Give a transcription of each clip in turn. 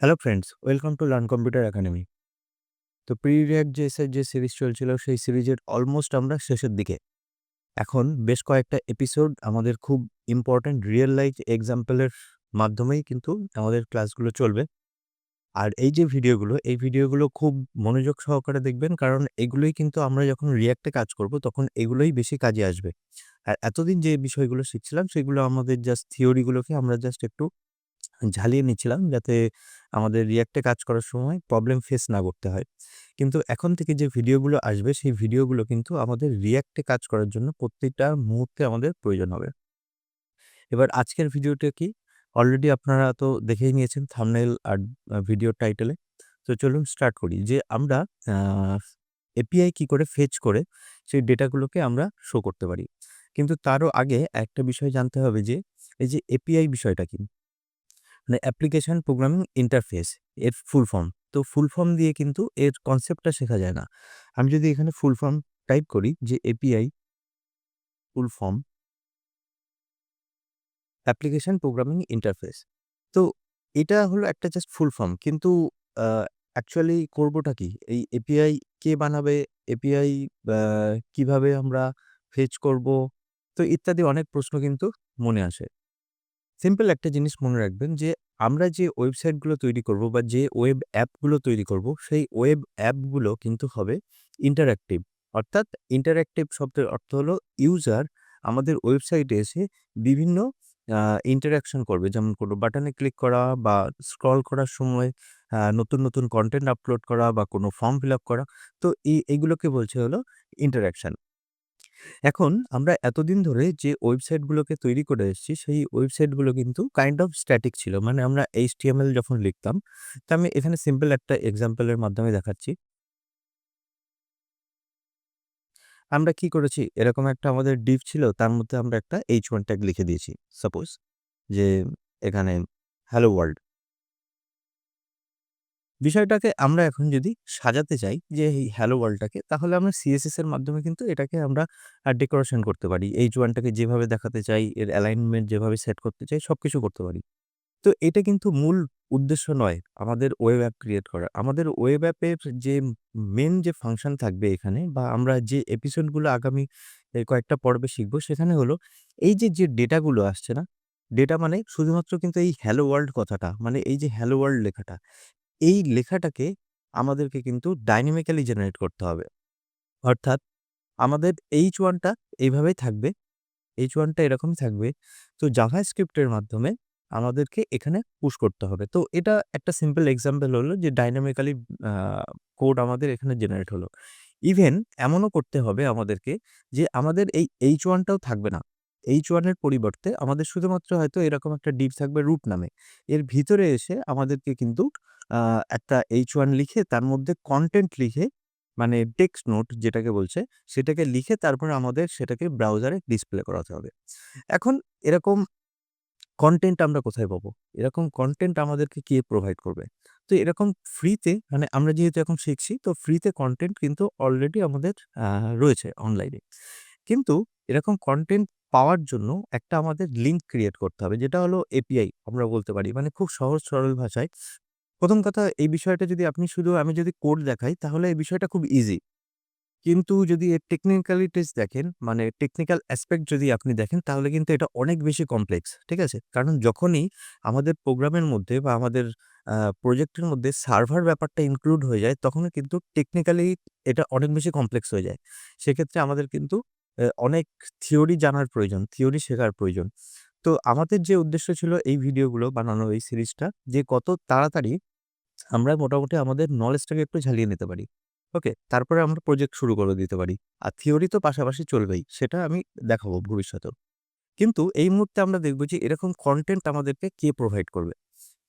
Hello friends, welcome to learn computer academy. তো pre-react JS এর যে সিরিজ চলছিল সেই সিরিজের অলমোস্ট আমরা শেষের দিকে। এখন বেশ কয়েকটা এপিসোড আমাদের খুব ইম্পোর্টেন্ট রিয়েল লাইফ এক্সাম্পলের মাধ্যমেই কিন্তু আমাদের ক্লাসগুলো চলবে। আর এই যে ভিডিওগুলো, এই ভিডিওগুলো খুব মনোযোগ সহকারে দেখবেন, কারণ এগুলোই কিন্তু আমরা যখন রিঅ্যাক্টে কাজ করব তখন এগুলোই বেশি কাজে আসবে। আর এতদিন যে বিষয়গুলো শিখছিলাম সেগুলো আমাদের জাস্ট থিওরিগুলোকে আমরা জাস্ট একটু ঝালিয়ে নিচ্ছিলাম, যাতে আমাদের রিঅ্যাক্টে কাজ করার সময় প্রবলেম ফেস না করতে হয়। কিন্তু এখন থেকে যে ভিডিওগুলো আসবে সেই ভিডিওগুলো কিন্তু আমাদের রিঅ্যাক্টে কাজ করার জন্য প্রত্যেকটা মুহূর্তে আমাদের প্রয়োজন হবে। এবার আজকের ভিডিওটা কি? অলরেডি আপনারা তো দেখেই নিয়েছেন থাম্বনেইল আর ভিডিওর টাইটেলে। তো চলুন স্টার্ট করি যে আমরা আ এপিআই কি করে ফেচ করে সেই ডেটাগুলোকে আমরা শো করতে পারি। কিন্তু তারও আগে একটা বিষয় জানতে হবে যে এই যে এপিআই বিষয়টা কি? মানে অ্যাপ্লিকেশন প্রোগ্রামিং ইন্টারফেস এর ফুল ফর্ম। তো ফুল ফর্ম দিয়ে কিন্তু এর কনসেপ্টটা শেখা যায় না। আমি যদি এখানে ফুল ফর্ম টাইপ করি যে API full form application programming interface. তো এটা হলো একটা জাস্ট ফুল ফর্ম। কিন্তু আ অ্যাকচুয়ালি করবোটা কি? এই এপিআই কে বানাবে? এপিআই আ কিভাবে আমরা ফেচ করব? তো ইত্যাদি অনেক প্রশ্ন কিন্তু মনে আসে। সিম্পল একটা জিনিস মনে রাখবেন যে আমরা যে ওয়েবসাইটগুলো তৈরি করব বা যে ওয়েব অ্যাপগুলো তৈরি করব সেই ওয়েব অ্যাপগুলো কিন্তু হবে ইন্টারঅ্যাক্টিভ। অর্থাৎ ইন্টারঅ্যাক্টিভ শব্দের অর্থ হলো ইউজার আমাদের ওয়েবসাইটে এসে বিভিন্ন ইন্টারঅ্যাকশন করবে। যেমন কোনো বাটনে ক্লিক করা বা স্ক্রল করার সময় নতুন কনটেন্ট আপলোড করা বা কোনো ফর্ম ফিল আপ করা। তো এগুলোকে বলছে হলো ইন্টারঅ্যাকশন। এখন আমরা এতদিন ধরে যে ওয়েবসাইটগুলোকে তৈরি করে এসেছি, সেই ওয়েবসাইটগুলো কিন্তু কাইন্ড অফ স্ট্যাটিক ছিল। মানে আমরা HTML যখন লিখতাম, তো আমি এখানে সিম্পল একটা এক্সাম্পল এর মাধ্যমে দেখাচ্ছি। আমরা কি করেছি? এরকম একটা আমাদের ডিভ ছিল, তার মধ্যে আমরা একটা H1 ট্যাগ লিখে দিয়েছি। সাপোজ যে এখানে হ্যালো ওয়ার্ল্ড। বিষয়টাকে আমরা এখন যদি সাজাতে চাই যে এই হ্যালো ওয়ার্ল্ডটাকে, তাহলে আমরা সিএসএস এর মাধ্যমে কিন্তু এটাকে আমরা ডেকোরেশন করতে পারি। H1 টাকে যেভাবে দেখাতে চাই, এর অ্যালাইনমেন্ট যেভাবে সেট করতে চাই সবকিছু করতে পারি। তো এটা কিন্তু মূল উদ্দেশ্য নয় আমাদের ওয়েব অ্যাপ ক্রিয়েট করা। আমাদের ওয়েব অ্যাপের যে মেইন যে ফাংশন থাকবে এখানে, বা আমরা যে এপিসোডগুলো আগামী কয়েকটা পর্বে শিখব, সেখানে হলো এই যে ডেটাগুলো আসছে না? ডেটা মানে শুধুমাত্র কিন্তু এই হ্যালো ওয়ার্ল্ড কথাটা, মানে এই যে হ্যালো ওয়ার্ল্ড লেখাটা, এই লেখাটাকে আমাদেরকে কিন্তু ডায়নামিক্যালি জেনারেট করতে হবে। অর্থাৎ আমাদের H1 টা এইভাবেই থাকবে। H1 টা এরকমই থাকবে। তো জাভাস্ক্রিপ্ট এর মাধ্যমে আমাদেরকে এখানে পুশ করতে হবে। তো এটা একটা সিম্পল এক্সাম্পল হলো যে ডায়নামিক্যালি আ কোড আমাদের এখানে জেনারেট হলো। ইভেন এমনও করতে হবে আমাদেরকে যে আমাদের এই H1 টাও থাকবে না। H1 এর পরিবর্তে আমাদের শুধুমাত্র হয়তো এরকম একটা ডিভ থাকবে রুট নামে। এর ভিতরে এসে আমাদেরকে কিন্তু আ একটা H1 লিখে তার মধ্যে কনটেন্ট লিখে, মানে টেক্সট নোট যেটাকে বলছে, সেটাকে লিখে তারপরে আমাদের সেটাকে ব্রাউজারে ডিসপ্লে করাতে হবে। এখন এরকম কনটেন্ট আমরা কোথায় পাবো? এরকম কনটেন্ট আমাদেরকে কে প্রোভাইড করবে? তো এরকম ফ্রিতে, মানে আমরা যেহেতু এখন শিখছি, তো ফ্রিতে কনটেন্ট কিন্তু অলরেডি আমাদের আ রয়েছে অনলাইনে। কিন্তু এরকম কনটেন্ট পাওয়ার জন্য একটা আমাদের লিঙ্ক ক্রিয়েট করতে হবে, যেটা হলো এপিআই আমরা বলতে পারি। মানে খুব সহজ সরল ভাষায়। ১ম কথা, এই বিষয়টা যদি আমি যদি কোড দেখাই তাহলে এই বিষয়টা খুব ইজি। কিন্তু যদি এর টেকনিক্যালিটিস দেখেন, মানে টেকনিক্যাল অ্যাসপেক্ট যদি আপনি দেখেন, তাহলে কিন্তু এটা অনেক বেশি কমপ্লেক্স। ঠিক আছে? কারণ যখনই আমাদের প্রোগ্রামের মধ্যে বা আমাদের প্রজেক্টের মধ্যে সার্ভার ব্যাপারটা ইনক্লুড হয়ে যায়, তখনও কিন্তু টেকনিক্যালি এটা অনেক বেশি কমপ্লেক্স হয়ে যায়। সেক্ষেত্রে আমাদের কিন্তু অনেক থিওরি জানার প্রয়োজন, থিওরি শেখার প্রয়োজন। তো আমাদের যে উদ্দেশ্য ছিল এই ভিডিওগুলো বানানো, এই সিরিজটা, যে কত তাড়াতাড়ি আমরা মোটামুটি আমাদের নলেজটাকে একটু ঝালিয়ে নিতে পারি। ওকে? তারপরে আমরা প্রজেক্ট শুরু করে দিতে পারি। আর থিওরি তো পাশাপাশি চলবেই। সেটা আমি দেখাবো ভবিষ্যতেও। কিন্তু এই মুহূর্তে আমরা দেখব যে এরকম কনটেন্ট আমাদেরকে কে প্রোভাইড করবে।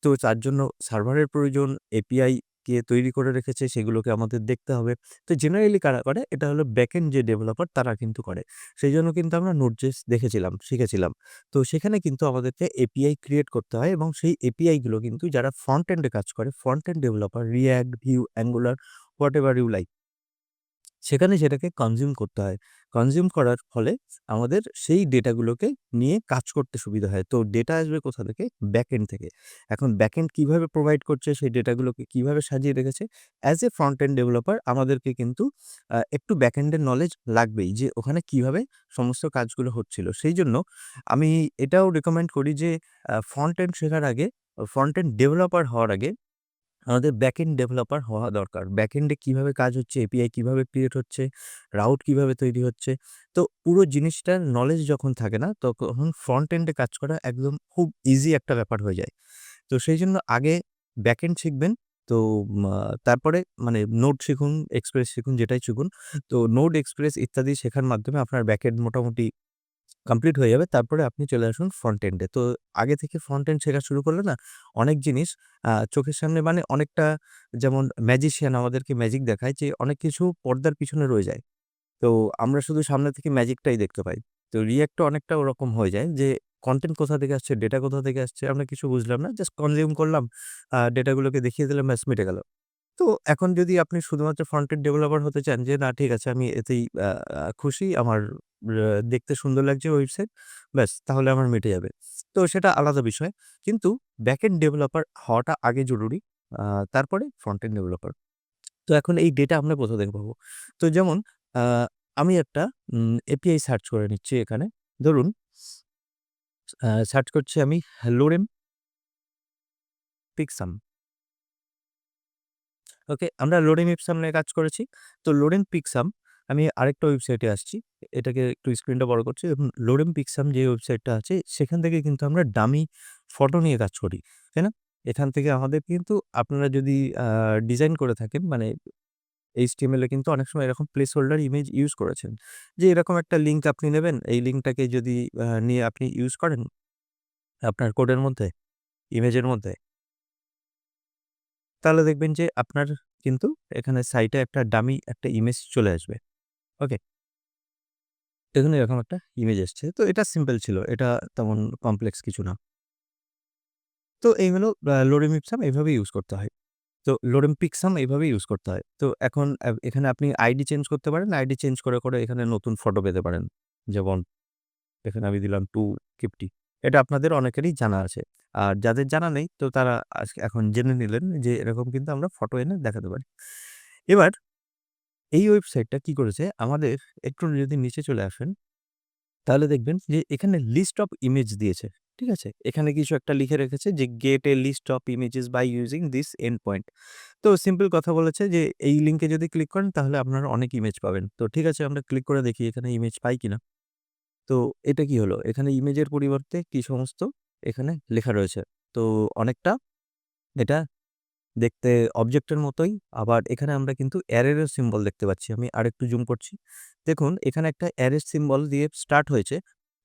তো তার জন্য সার্ভারের প্রয়োজন, এপিআই কে তৈরি করে রেখেছে সেগুলোকে আমাদের দেখতে হবে। তো জেনারেলি কারা করে? এটা হলো ব্যাকএন্ড যে ডেভেলপার তারা কিন্তু করে। সেজন্য কিন্তু আমরা Node.js দেখেছিলাম, শিখেছিলাম। তো সেখানে কিন্তু আমাদেরকে এপিআই ক্রিয়েট করতে হয়, এবং সেই এপিআই গুলো কিন্তু যারা ফ্রন্ট এন্ড এ কাজ করে, front end developer, React, Vue, Angular, whatever you like, সেখানে সেটাকে কনজিউম করতে হয়। কনজিউম করার ফলে আমাদের সেই ডেটাগুলোকে নিয়ে কাজ করতে সুবিধা হয়। তো ডেটা আসবে কোথা থেকে? ব্যাকএন্ড থেকে। এখন ব্যাকএন্ড কিভাবে প্রোভাইড করছে, সেই ডেটাগুলোকে কিভাবে সাজিয়ে রেখেছে? As a front end developer আমাদেরকে কিন্তু একটু ব্যাকএন্ডের নলেজ লাগবেই যে ওখানে কিভাবে সমস্ত কাজগুলো হচ্ছিল। সেইজন্য আমি এটাও রিকমেন্ড করি যে ফ্রন্ট এন্ড শেখার আগে, ফ্রন্ট এন্ড ডেভেলপার হওয়ার আগে আমাদের ব্যাকএন্ড ডেভেলপার হওয়া দরকার। ব্যাকএন্ডে কিভাবে কাজ হচ্ছে, এপিআই কিভাবে ক্রিয়েট হচ্ছে, রাউট কিভাবে তৈরি হচ্ছে। তো পুরো জিনিসটার নলেজ যখন থাকে না, তখন ফ্রন্ট এন্ডে কাজ করা একদম খুব ইজি একটা ব্যাপার হয়ে যায়। তো সেইজন্য আগে ব্যাকএন্ড শিখবেন। তো মা তারপরে মানে নোড শিখুন, এক্সপ্রেস শিখুন, যেটাই শিখুন। তো নোড, এক্সপ্রেস ইত্যাদি শেখার মাধ্যমে আপনার ব্যাকএন্ড মোটামুটি কমপ্লিট হয়ে যাবে। তারপরে আপনি চলে আসুন ফ্রন্ট এন্ডে। তো আগে থেকে ফ্রন্ট এন্ড শেখা শুরু করলে না অনেক জিনিস চোখের সামনে মানে অনেকটা যেমন ম্যাজিশিয়ান আমাদেরকে ম্যাজিক দেখায় যে অনেক কিছু পর্দার পিছনে রয়ে যায়। তো আমরা শুধু সামনে থেকে ম্যাজিকটাই দেখতে পাই। তো রিঅ্যাক্টও অনেকটা ওরকম হয়ে যায় যে কনটেন্ট কোথা থেকে আসছে, ডেটা কোথা থেকে আসছে আমরা কিছু বুঝলাম না। জাস্ট কনজিউম করলাম, ডেটাগুলোকে দেখিয়ে দিলাম ব্যাস মিটে গেল। তো এখন যদি আপনি শুধুমাত্র ফ্রন্ট এন্ড ডেভেলপার হতে চান যে, না ঠিক আছে আমি এতেই আ আ খুশি, আমার দেখতে সুন্দর লাগছে ওয়েবসাইট, ব্যাস তাহলে আমার মিটে যাবে। তো সেটা আলাদা বিষয়। কিন্তু ব্যাকএন্ড ডেভেলপার হওয়াটা আগে জরুরি। আ তারপরে ফ্রন্ট এন্ড ডেভেলপার। তো এখন এই ডেটা আমরা কোথা থেকে পাবো? তো যেমন আ আমি একটা এপিআই সার্চ করে নিচ্ছি এখানে। ধরুন সার্চ করছি আমি lorem pixum। ওকে, আমরা লোরেম ইপসাম নিয়ে কাজ করেছি। তো লোরেম পিক্সাম আমি আরেকটা ওয়েবসাইটে আসছি। এটাকে একটু স্ক্রিনটা বড় করছি। দেখুন লোরেম পিক্সাম যে ওয়েবসাইটটা আছে সেখান থেকে কিন্তু আমরা ডামি ফটো নিয়ে কাজ করি। তাই না? এখান থেকে আমাদের কিন্তু আপনারা যদি আ ডিজাইন করে থাকেন মানে HTML এ কিন্তু অনেক সময় এরকম প্লেস হোল্ডার ইমেজ ইউজ করেছেন। যে এরকম একটা লিঙ্ক আপনি নেবেন। এই লিঙ্কটাকে যদি নিয়ে আপনি ইউজ করেন আপনার কোডের মধ্যে, ইমেজের মধ্যে, তাহলে দেখবেন যে আপনার কিন্তু এখানে সাইটে একটা ডামি একটা ইমেজ চলে আসবে। ওকে? দেখুন এরকম একটা ইমেজ এসছে। তো এটা সিম্পল ছিল। এটা তেমন কমপ্লেক্স কিছু না। তো এই হলো লোরেম ইপসাম এভাবে ইউজ করতে হয়। তো লোরেম পিক্সাম এভাবে ইউজ করতে হয়। তো এখন এখানে আপনি আইডি চেঞ্জ করতে পারেন। আইডি চেঞ্জ করে এখানে নতুন ফটো পেতে পারেন। যেমন এখানে আমি দিলাম 250। এটা আপনাদের অনেকেরই জানা আছে। আর যাদের জানা নেই তো তারা এখন জেনে নিলেন যে এরকম কিন্তু আমরা ফটো এনে দেখাতে পারি। এবার এই ওয়েবসাইটটা কি করেছে আমাদের একটু যদি নিচে চলে আসেন তাহলে দেখবেন যে এখানে লিস্ট অফ ইমেজ দিয়েছে। ঠিক আছে? এখানে কিছু একটা লিখে রেখেছে যে get a list of images by using this endpoint. তো সিম্পল কথা বলেছে যে এই লিঙ্কে যদি ক্লিক করেন তাহলে আপনারা অনেক ইমেজ পাবেন। তো ঠিক আছে আমরা ক্লিক করে দেখি এখানে ইমেজ পাই কিনা। তো এটা কি হলো? এখানে ইমেজের পরিবর্তে কি সমস্ত এখানে লেখা রয়েছে। তো অনেকটা এটা দেখতে অবজেক্টের মতোই। আবার এখানে আমরা কিন্তু অ্যারেরও সিম্বল দেখতে পাচ্ছি। আমি আরেকটু জুম করছি। দেখুন এখানে একটা অ্যারের সিম্বল দিয়ে স্টার্ট হয়েছে।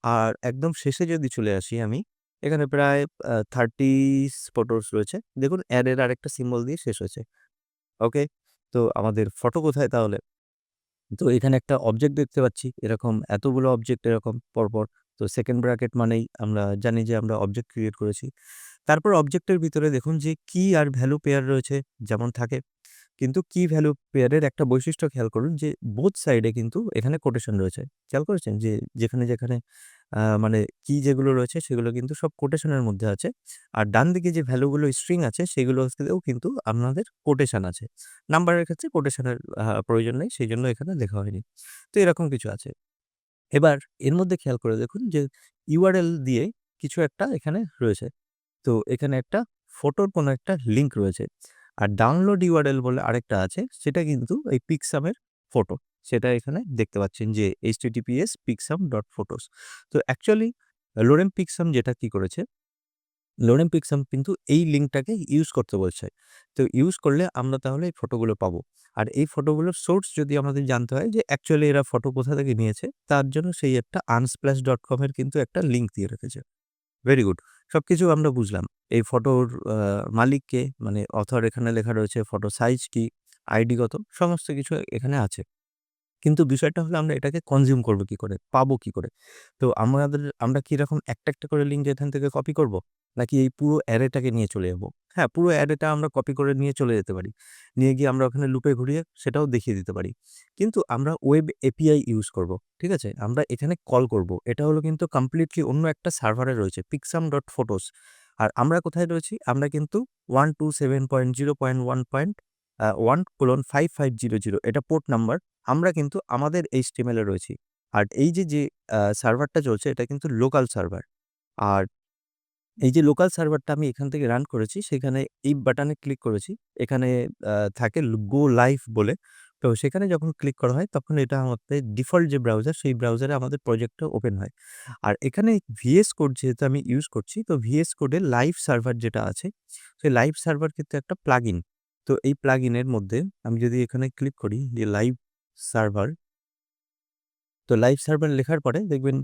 আর একদম শেষে যদি চলে আসি আমি, এখানে প্রায় 30 ফটোস রয়েছে। দেখুন অ্যারের আরেকটা সিম্বল দিয়ে শেষ হয়েছে। ওকে? তো আমাদের ফটো কোথায় তাহলে? তো এখানে একটা অবজেক্ট দেখতে পাচ্ছি। এরকম এতগুলো অবজেক্ট এরকম পরপর। তো সেকেন্ড ব্র্যাকেট মানেই আমরা জানি যে আমরা অবজেক্ট ক্রিয়েট করেছি। তারপর অবজেক্টের ভিতরে দেখুন যে কি আর ভ্যালু পেয়ার রয়েছে যেমন থাকে। কিন্তু কি ভ্যালু পেয়ারের একটা বৈশিষ্ট্য খেয়াল করুন যে বোথ সাইডে কিন্তু এখানে কোটেশন রয়েছে। খেয়াল করেছেন? যে যেখানে মানে কি যেগুলো রয়েছে সেগুলো কিন্তু সব কোটেশনের মধ্যে আছে। আর ডানদিকে যে ভ্যালুগুলো স্ট্রিং আছে সেগুলোতেও কিন্তু আপনাদের কোটেশন আছে। নাম্বারের ক্ষেত্রে কোটেশনের প্রয়োজন নেই। সেজন্য এখানে লেখা হয়নি। তো এরকম কিছু আছে। এবার এর মধ্যে খেয়াল করে দেখুন যে URL দিয়ে কিছু একটা এখানে রয়েছে। তো এখানে একটা ফটোর কোনো একটা লিঙ্ক রয়েছে। আর ডাউনলোড URL বলে আরেকটা আছে সেটা কিন্তু এই পিক্সামের ফটো। সেটা এখানে দেখতে পাচ্ছেন যে https pixam.photos। তো অ্যাকচুয়ালি লোরেম পিক্সাম যেটা কি করেছে, লোরেম পিক্সাম কিন্তু এই লিঙ্কটাকে ইউজ করতে বলছে। তো ইউজ করলে আমরা তাহলে এই ফটোগুলো পাবো। আর এই ফটোগুলোর সোর্স যদি আমাদের জানতে হয় যে অ্যাকচুয়ালি এরা ফটো কোথা থেকে নিয়েছে, তার জন্য সেই একটা unsplash.com এর কিন্তু একটা লিঙ্ক দিয়ে রেখেছে। Very good. সবকিছু আমরা বুঝলাম। এই ফটোর আ মালিক কে? মানে অথর এখানে লেখা রয়েছে, ফটো সাইজ কি, আইডি কত, সমস্ত কিছু এখানে আছে। কিন্তু বিষয়টা হলো আমরা এটাকে কনজিউম করব কি করে? পাবো কি করে? তো আমরা কি এরকম একটা করে লিঙ্ক এখান থেকে কপি করব? নাকি এই পুরো অ্যারেটাকে নিয়ে চলে যাবো? হ্যাঁ, পুরো অ্যারেটা আমরা কপি করে নিয়ে চলে যেতে পারি। নিয়ে গিয়ে আমরা ওখানে লুপে ঘুরিয়ে সেটাও দেখিয়ে দিতে পারি। কিন্তু আমরা ওয়েব এপিআই ইউজ করব। ঠিক আছে? আমরা এখানে কল করব। এটা হলো কিন্তু কমপ্লিটলি অন্য একটা সার্ভারে রয়েছে pixam.photos। আর আমরা কোথায় রয়েছি? আমরা কিন্তু 127.0.1.1:5500 এটা পোর্ট নাম্বার। আমরা কিন্তু আমাদের HTML এ রয়েছি। আর এই যে সার্ভারটা চলছে এটা কিন্তু লোকাল সার্ভার। আর এই যে লোকাল সার্ভারটা আমি এখান থেকে রান করেছি, সেখানে এই বাটনে ক্লিক করেছি। এখানে থাকে গো লাইভ বলে। তো সেখানে যখন ক্লিক করা হয় তখন এটা আমাদের ডিফল্ট যে ব্রাউজার, সেই ব্রাউজারে আমাদের প্রজেক্টটা ওপেন হয়। আর এখানে VS কোড যেহেতু আমি ইউজ করছি, তো VS কোডের লাইভ সার্ভার যেটা আছে, সেই লাইভ সার্ভার কিন্তু একটা প্লাগইন। তো এই প্লাগইনের মধ্যে আমি যদি এখানে ক্লিক করি যে লাইভ সার্ভার, তো লাইভ সার্ভার লেখার পরে দেখবেন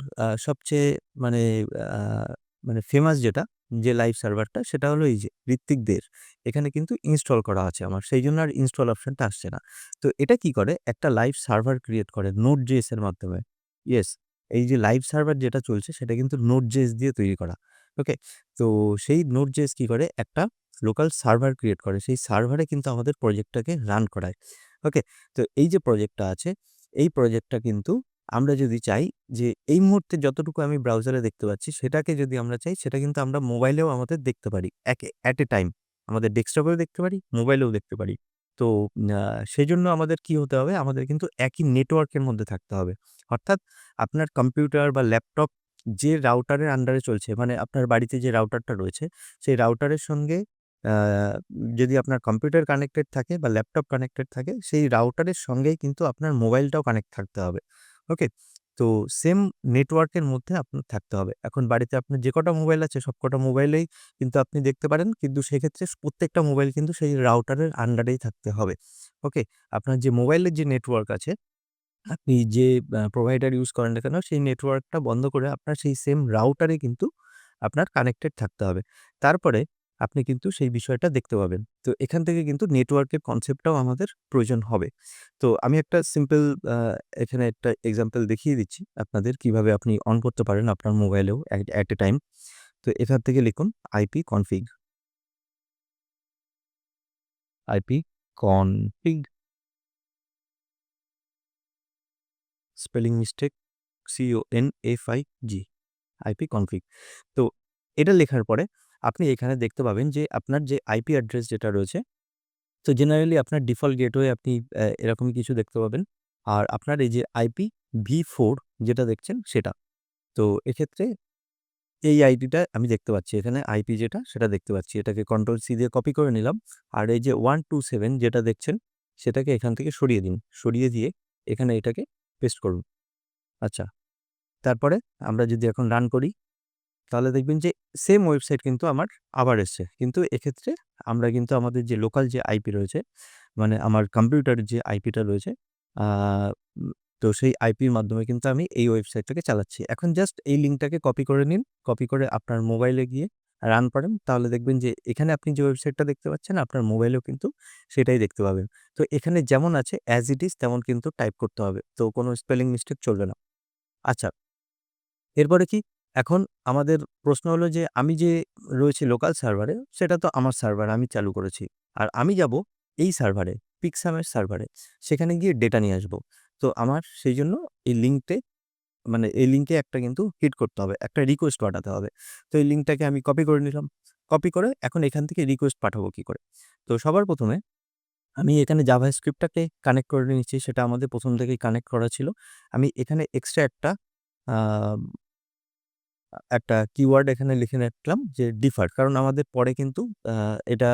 সবচেয়ে মানে আ মানে ফেমাস যেটা যে লাইভ সার্ভারটা সেটা হলো এই যে ঋত্বিক দের। এখানে কিন্তু ইনস্টল করা আছে আমার। সেইজন্য আর ইনস্টল অপশনটা আসছে না। তো এটা কি করে? একটা লাইভ সার্ভার ক্রিয়েট করে Node.js এর মাধ্যমে। ইয়েস, এই যে লাইভ সার্ভার যেটা চলছে সেটা কিন্তু Node.js দিয়ে তৈরি করা। ওকে? তো সেই Node.js কি করে? একটা লোকাল সার্ভার ক্রিয়েট করে। সেই সার্ভারে কিন্তু আমাদের প্রজেক্টটাকে রান করায়। ওকে? তো এই যে প্রজেক্টটা আছে, এই প্রজেক্টটা কিন্তু আমরা যদি চাই যে এই মুহূর্তে যতটুকু আমি ব্রাউজারে দেখতে পাচ্ছি সেটাকে যদি আমরা চাই সেটা কিন্তু আমরা মোবাইলেও আমাদের দেখতে পারি। এট এ টাইম আমাদের ডেস্কটপেও দেখতে পারি, মোবাইলেও দেখতে পারি। তো সেজন্য আমাদের কি হতে হবে? আমাদের কিন্তু একই নেটওয়ার্কের মধ্যে থাকতে হবে। অর্থাৎ আপনার কম্পিউটার বা ল্যাপটপ যে রাউটারের আন্ডারে চলছে, মানে আপনার বাড়িতে যে রাউটারটা রয়েছে, সেই রাউটারের সঙ্গে আ যদি আপনার কম্পিউটার কানেক্টেড থাকে বা ল্যাপটপ কানেক্টেড থাকে, সেই রাউটারের সঙ্গেই কিন্তু আপনার মোবাইলটাও কানেক্ট থাকতে হবে। ওকে? তো সেম নেটওয়ার্কের মধ্যে আপনার থাকতে হবে। এখন বাড়িতে আপনার যে কটা মোবাইল আছে সবকটা মোবাইলেই কিন্তু আপনি দেখতে পারেন। কিন্তু সেক্ষেত্রে প্রত্যেকটা মোবাইল কিন্তু সেই রাউটারের আন্ডারেই থাকতে হবে। ওকে? আপনার যে মোবাইলের যে নেটওয়ার্ক আছে, আপনি যে প্রোভাইডার ইউজ করেন না কেন সেই নেটওয়ার্কটা বন্ধ করে আপনার সেই সেম রাউটারে কিন্তু আপনার কানেক্টেড থাকতে হবে। তারপরে আপনি কিন্তু সেই বিষয়টা দেখতে পাবেন। তো এখান থেকে কিন্তু নেটওয়ার্কের কনসেপ্টটাও আমাদের প্রয়োজন হবে। তো আমি একটা সিম্পল আ এখানে একটা এক্সাম্পল দেখিয়ে দিচ্ছি আপনাদের কিভাবে আপনি অন করতে পারেন আপনার মোবাইলেও এট এ টাইম। তো এখান থেকে লিখুন IP config, IP config, spelling mistake CONFIG, IP config. তো এটা লেখার পরে আপনি এখানে দেখতে পাবেন যে আপনার যে আইপি অ্যাড্রেস যেটা রয়েছে, তো জেনারেলি আপনার ডিফল্ট গেটওয়ে আপনি এরকমই কিছু দেখতে পাবেন। আর আপনার এই যে আইপি ভি4 যেটা দেখছেন সেটা। তো এক্ষেত্রে এই আইডিটা আমি দেখতে পাচ্ছি এখানে আইপি যেটা সেটা দেখতে পাচ্ছি। এটাকে কন্ট্রোল সি দিয়ে কপি করে নিলাম। আর এই যে 127 যেটা দেখছেন সেটাকে এখান থেকে সরিয়ে দিন। সরিয়ে দিয়ে এখানে এটাকে পেস্ট করুন। আচ্ছা, তারপরে আমরা যদি এখন রান করি তাহলে দেখবেন যে সেম ওয়েবসাইট কিন্তু আমার আবার এসছে। কিন্তু এক্ষেত্রে আমরা কিন্তু আমাদের যে লোকাল যে আইপি রয়েছে, মানে আমার কম্পিউটারের যে আইপিটা রয়েছে, আ উম তো সেই আইপির মাধ্যমে কিন্তু আমি এই ওয়েবসাইটটাকে চালাচ্ছি। এখন জাস্ট এই লিঙ্কটাকে কপি করে নিন। কপি করে আপনার মোবাইলে গিয়ে রান করেন। তাহলে দেখবেন যে এখানে আপনি যে ওয়েবসাইটটা দেখতে পাচ্ছেন আপনার মোবাইলেও কিন্তু সেটাই দেখতে পাবেন। তো এখানে যেমন আছে অ্যাজ ইট ইজ তেমন কিন্তু টাইপ করতে হবে। তো কোনো স্পেলিং মিস্টেক চলবে না। আচ্ছা, এরপরে কি? এখন আমাদের প্রশ্ন হলো যে আমি যে রয়েছি লোকাল সার্ভারে, সেটা তো আমার সার্ভার আমি চালু করেছি। আর আমি যাবো এই সার্ভারে, পিক্সামের সার্ভারে। সেখানে গিয়ে ডেটা নিয়ে আসবো। তো আমার সেইজন্য এই লিঙ্কটে মানে এই লিঙ্কে একটা কিন্তু হিট করতে হবে। একটা রিকোয়েস্ট পাঠাতে হবে। তো এই লিঙ্কটাকে আমি কপি করে নিলাম। কপি করে এখন এখান থেকে রিকোয়েস্ট পাঠাবো কি করে? তো সবার ১ম এ আমি এখানে জাভাস্ক্রিপ্টটাকে কানেক্ট করে নিয়েছি। সেটা আমাদের ১ম থেকেই কানেক্ট করা ছিল। আমি এখানে এক্সট্রা আ একটা কিওয়ার্ড এখানে লিখে রাখলাম যে ডিফার। কারণ আমাদের পরে কিন্তু আ এটা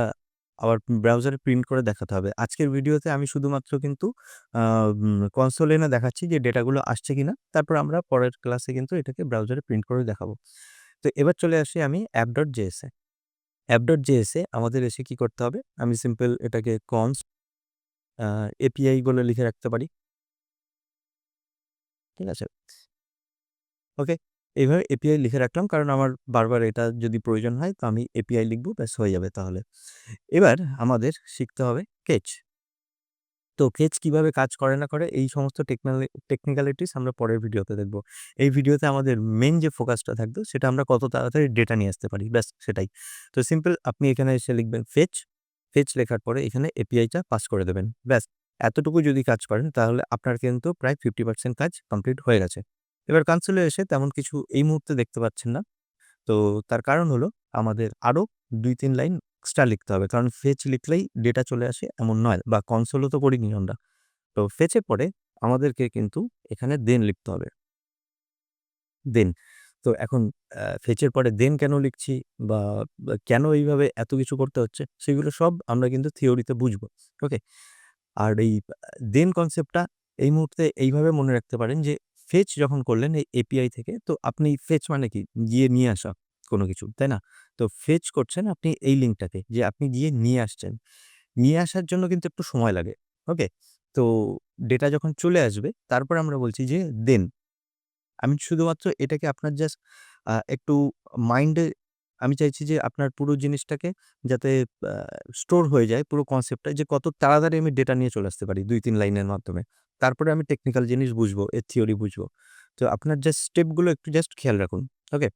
আবার ব্রাউজারে প্রিন্ট করে দেখাতে হবে। আজকের ভিডিওতে আমি শুধুমাত্র কিন্তু আ কনসোল এনে দেখাচ্ছি যে ডেটাগুলো আসছে কিনা। তারপর আমরা পরের ক্লাসে কিন্তু এটাকে ব্রাউজারে প্রিন্ট করে দেখাবো। তো এবার চলে আসি আমি app.js এ। app.js এ আমাদের এসে কি করতে হবে? আমি সিম্পল এটাকে const API বলে লিখে রাখতে পারি। ঠিক আছে? ওকে। এইভাবে এপিআই লিখে রাখলাম। কারণ আমার বারবার এটা যদি প্রয়োজন হয় তো আমি এপিআই লিখব ব্যাস হয়ে যাবে তাহলে। এবার আমাদের শিখতে হবে কেচ। তো ফেচ কিভাবে কাজ করে না করে এই সমস্ত টেকনিক্যালিটিস আমরা পরের ভিডিওতে দেখব। এই ভিডিওতে আমাদের মেইন যে ফোকাসটা থাকবে সেটা আমরা কত তাড়াতাড়ি ডেটা নিয়ে আসতে পারি, ব্যাস সেটাই। তো সিম্পল আপনি এখানে এসে লিখবেন ফেচ, ফেচ লেখার পরে এখানে এপিআইটা পাস করে দেবেন। ব্যাস এতটুকু যদি কাজ করেন তাহলে আপনার কিন্তু প্রায় 50% কাজ কমপ্লিট হয়ে গেছে। এবার কনসোলে এসে তেমন কিছু এই মুহূর্তে দেখতে পাচ্ছেন না। তো তার কারণ হলো আমাদের আরো ২-৩ লাইন এক্সট্রা লিখতে হবে। কারণ ফেচ লিখলেই ডেটা চলে আসে এমন নয়, বা কনসোলও তো করিনি আমরা। তো ফেচে পরে আমাদেরকে কিন্তু এখানে দেন লিখতে হবে। দেন। তো এখন ফেচের পরে দেন কেন লিখছি, বা কেন এইভাবে এত কিছু করতে হচ্ছে, সেগুলো সব আমরা কিন্তু থিওরিতে বুঝবো। ওকে? আর এই দেন কনসেপ্টটা এই মুহূর্তে এইভাবে মনে রাখতে পারেন যে ফেচ যখন করলেন এই এপিআই থেকে, তো আপনি ফেচ মানে কি? গিয়ে নিয়ে আসা কোনো কিছু, তাই না? তো ফেচ করছেন আপনি এই লিঙ্কটাকে, যে আপনি গিয়ে নিয়ে আসছেন। নিয়ে আসার জন্য কিন্তু একটু সময় লাগে। ওকে? তো ডেটা যখন চলে আসবে তারপরে আমরা বলছি যে দেন। আমি শুধুমাত্র এটাকে আপনার জাস্ট একটু মাইন্ডে, আমি চাইছি যে আপনার পুরো জিনিসটাকে যাতে আ স্টোর হয়ে যায় পুরো কনসেপ্টটা, যে কত তাড়াতাড়ি আমি ডেটা নিয়ে চলে আসতে পারি ২-৩ লাইনের মাধ্যমে। তারপরে আমি টেকনিক্যাল জিনিস বুঝবো, এর থিওরি বুঝবো। তো আপনার জাস্ট স্টেপগুলো একটু জাস্ট খেয়াল রাখুন। ওকে?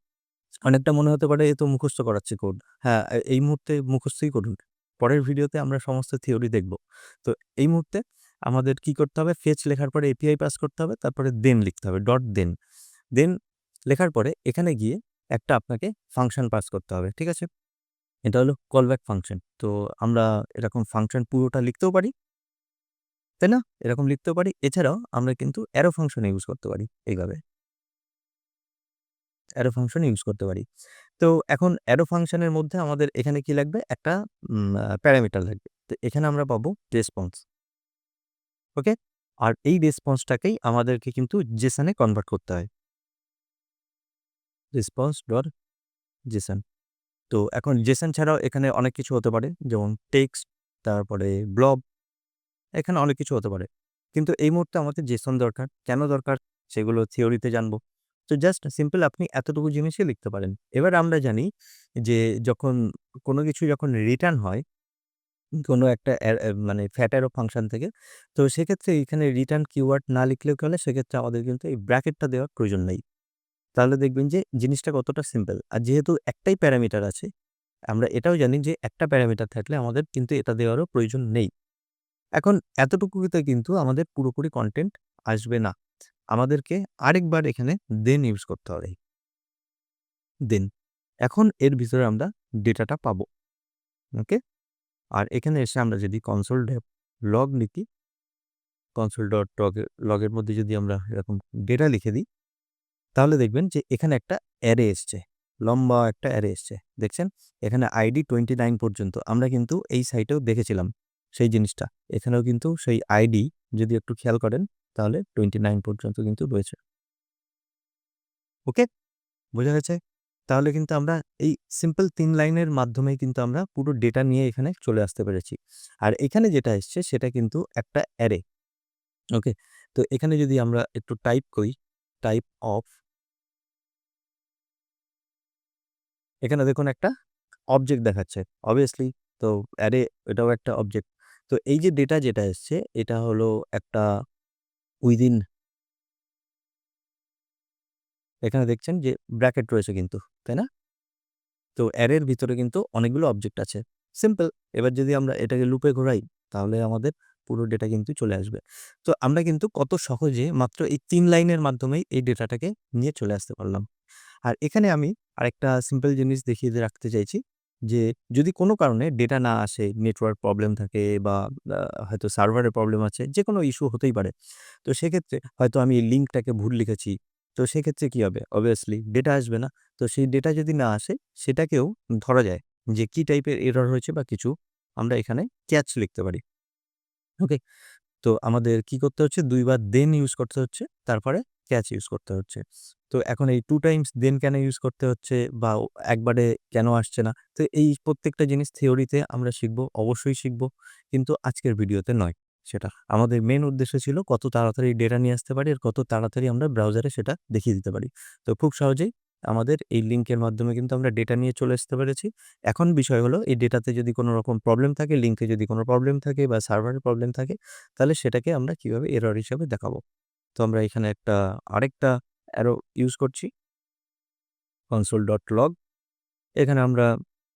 অনেকটা মনে হতে পারে এ তো মুখস্থ করাচ্ছে কোড। হ্যাঁ, এই মুহূর্তে মুখস্থই করুন। পরের ভিডিওতে আমরা সমস্ত থিওরি দেখব। তো এই মুহূর্তে আমাদের কি করতে হবে? ফেচ লেখার পরে এপিআই পাস করতে হবে। তারপরে দেন লিখতে হবে। ডট দেন। দেন লেখার পরে এখানে গিয়ে একটা আপনাকে ফাংশন পাস করতে হবে। ঠিক আছে? এটা হলো কল ব্যাক ফাংশন। তো আমরা এরকম ফাংশন পুরোটা লিখতেও পারি, তাই না? এরকম লিখতেও পারি। এছাড়াও আমরা কিন্তু অ্যারো ফাংশন ইউজ করতে পারি এইভাবে। অ্যারো ফাংশন ইউজ করতে পারি। তো এখন অ্যারো ফাংশনের মধ্যে আমাদের এখানে কি লাগবে? একটা প্যারামিটার লাগবে। তো এখানে আমরা পাবো রেসপন্স। ওকে? আর এই রেসপন্সটাকেই আমাদেরকে কিন্তু জেসন এ কনভার্ট করতে হয়। Response dot Jason. তো এখন জেসন ছাড়াও এখানে অনেক কিছু হতে পারে। যেমন টেক্সট, তারপরে ব্লব, এখানে অনেক কিছু হতে পারে। কিন্তু এই মুহূর্তে আমাদের জেসন দরকার। কেন দরকার? সেগুলো থিওরিতে জানবো। তো জাস্ট সিম্পল আপনি এতটুকু জিনিসই লিখতে পারেন। এবার আমরা জানি যে যখন কোনো কিছু যখন রিটার্ন হয় কোনো একটা মানে ফ্যাট অ্যারো ফাংশন থেকে, তো সেক্ষেত্রে এখানে রিটার্ন কিওয়ার্ড না লিখলেও চলে। সেক্ষেত্রে আমাদের কিন্তু এই ব্র্যাকেটটা দেওয়ার প্রয়োজন নেই। তাহলে দেখবেন যে জিনিসটা কতটা সিম্পল। আর যেহেতু একটাই প্যারামিটার আছে, আমরা এটাও জানি যে একটা প্যারামিটার থাকলে আমাদের কিন্তু এটা দেওয়ারও প্রয়োজন নেই। এখন এতটুকুতে কিন্তু আমাদের পুরোপুরি কনটেন্ট আসবে না। আমাদেরকে আরেকবার এখানে দেন ইউজ করতে হবে। দেন। এখন এর ভিতরে আমরা ডেটাটা পাবো। ওকে? আর এখানে এসে আমরা যদি কনসোল ডট লগ লিখি, কনসোল ডট লগের মধ্যে যদি আমরা এরকম ডেটা লিখে দিই, তাহলে দেখবেন যে এখানে একটা অ্যারে এসছে। লম্বা একটা অ্যারে এসছে। দেখছেন? এখানে আইডি 29 পর্যন্ত। আমরা কিন্তু এই সাইটেও দেখেছিলাম সেই জিনিসটা। এখানেও কিন্তু সেই আইডি যদি একটু খেয়াল করেন তাহলে 29 পর্যন্ত কিন্তু রয়েছে। ওকে? বোঝা গেছে? তাহলে কিন্তু আমরা এই সিম্পল ৩ লাইনের মাধ্যমেই কিন্তু আমরা পুরো ডেটা নিয়ে এখানে চলে আসতে পেরেছি। আর এখানে যেটা এসছে সেটা কিন্তু একটা অ্যারে। ওকে? তো এখানে যদি আমরা একটু টাইপ করি, টাইপ অফ, এখানে দেখুন একটা অবজেক্ট দেখাচ্ছে। obviously তো অ্যারে এটাও একটা অবজেক্ট। তো এই যে ডেটা যেটা এসছে এটা হলো একটা উইদিন, এখানে দেখছেন যে ব্র্যাকেট রয়েছে কিন্তু, তাই না? তো অ্যারের ভিতরে কিন্তু অনেকগুলো অবজেক্ট আছে। সিম্পল। এবার যদি আমরা এটাকে লুপে ঘোরাই তাহলে আমাদের পুরো ডেটা কিন্তু চলে আসবে। তো আমরা কিন্তু কত সহজে মাত্র এই ৩ লাইনের মাধ্যমেই এই ডেটাটাকে নিয়ে চলে আসতে পারলাম। আর এখানে আমি আরেকটা সিম্পল জিনিস দেখিয়ে রাখতে চাইছি যে, যদি কোনো কারণে ডেটা না আসে, নেটওয়ার্ক প্রবলেম থাকে, বা আ হয়তো সার্ভারের প্রবলেম আছে, যেকোনো ইস্যু হতেই পারে। তো সেক্ষেত্রে হয়তো আমি এই লিঙ্কটাকে ভুল লিখেছি। তো সেক্ষেত্রে কি হবে? obviously ডেটা আসবে না। তো সেই ডেটা যদি না আসে সেটাকেও ধরা যায় যে কি টাইপের এরর হয়েছে বা কিছু, আমরা এখানে ক্যাচ লিখতে পারি। ওকে? তো আমাদের কি করতে হচ্ছে? ২ বার দেন ইউজ করতে হচ্ছে, তারপরে ক্যাচ ইউজ করতে হচ্ছে। তো এখন এই 2 টাইমস দেন কেন ইউজ করতে হচ্ছে, বা একবারে কেন আসছে না? তো এই প্রত্যেকটা জিনিস থিওরিতে আমরা শিখব, অবশ্যই শিখব। কিন্তু আজকের ভিডিওতে নয় সেটা। আমাদের মেইন উদ্দেশ্য ছিল কত তাড়াতাড়ি ডেটা নিয়ে আসতে পারি আর কত তাড়াতাড়ি আমরা ব্রাউজারে সেটা দেখিয়ে দিতে পারি। তো খুব সহজেই আমাদের এই লিঙ্কের মাধ্যমে কিন্তু আমরা ডেটা নিয়ে চলে আসতে পেরেছি। এখন বিষয় হলো এই ডেটাতে যদি কোনো রকম প্রবলেম থাকে, লিঙ্কে যদি কোনো প্রবলেম থাকে বা সার্ভারের প্রবলেম থাকে, তাহলে সেটাকে আমরা কিভাবে এরর হিসাবে দেখাবো। তো আমরা এখানে আরেকটা অ্যারো ইউজ করছি console.log। এখানে আমরা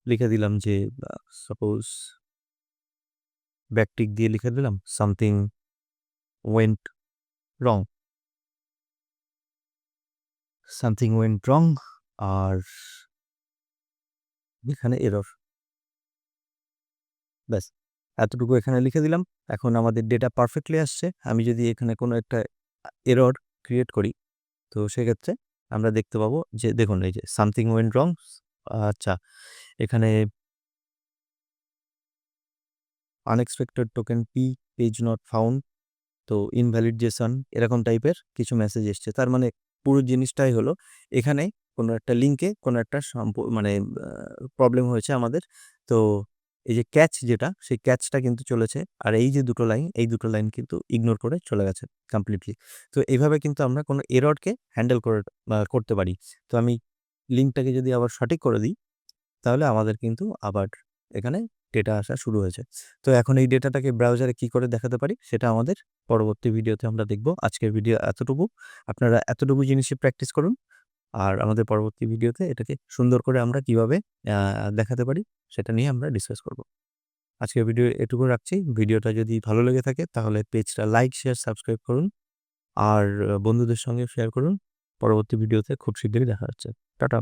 লিখে দিলাম যে সাপোজ ব্যাকটিক দিয়ে লিখে দিলাম সামথিং ওয়েন্ট রং, আর এখানে এরর। ব্যাস, এতটুকু এখানে লিখে দিলাম। এখন আমাদের ডেটা পারফেক্টলি আসছে। আমি যদি এখানে কোনো একটা এরর ক্রিয়েট করি, তো সেক্ষেত্রে আমরা দেখতে পাবো যে দেখুন এই যে সামথিং ওয়েন্ট রং। আচ্ছা, এখানে unexpected token page not found, তো ইনভ্যালিড জেসন এরকম টাইপের কিছু মেসেজ এসছে। তার মানে পুরো জিনিসটাই হলো এখানে কোনো একটা লিঙ্কে কোনো একটা মানে প্রবলেম হয়েছে আমাদের। তো এই যে ক্যাচ যেটা, সেই ক্যাচটা কিন্তু চলেছে, আর এই যে এই দুটো লাইন কিন্তু ইগনোর করে চলে গেছে কমপ্লিটলি। তো এইভাবে কিন্তু আমরা কোনো এররকে হ্যান্ডেল করতে পারি। তো আমি লিঙ্কটাকে যদি আবার সঠিক করে দিই, তাহলে আমাদের কিন্তু আবার এখানে ডেটা আসা শুরু হয়েছে। তো এখন এই ডেটাটাকে ব্রাউজারে কি করে দেখাতে পারি, সেটা আমাদের পরবর্তী ভিডিওতে আমরা দেখব। আজকের ভিডিও এতটুকু। আপনারা এতটুকু জিনিসই প্র্যাকটিস করুন, আর আমাদের পরবর্তী ভিডিওতে এটাকে সুন্দর করে আমরা কিভাবে দেখাতে পারি, সেটা নিয়ে আমরা ডিসকাস করব। আজকের ভিডিও এটুকু রাখছি। ভিডিওটা যদি ভালো লেগে থাকে তাহলে পেজটা লাইক, শেয়ার, সাবস্ক্রাইব করুন, আর বন্ধুদের সঙ্গে শেয়ার করুন। পরবর্তী ভিডিওতে খুব শীঘ্রই দেখা হচ্ছে। টাটা।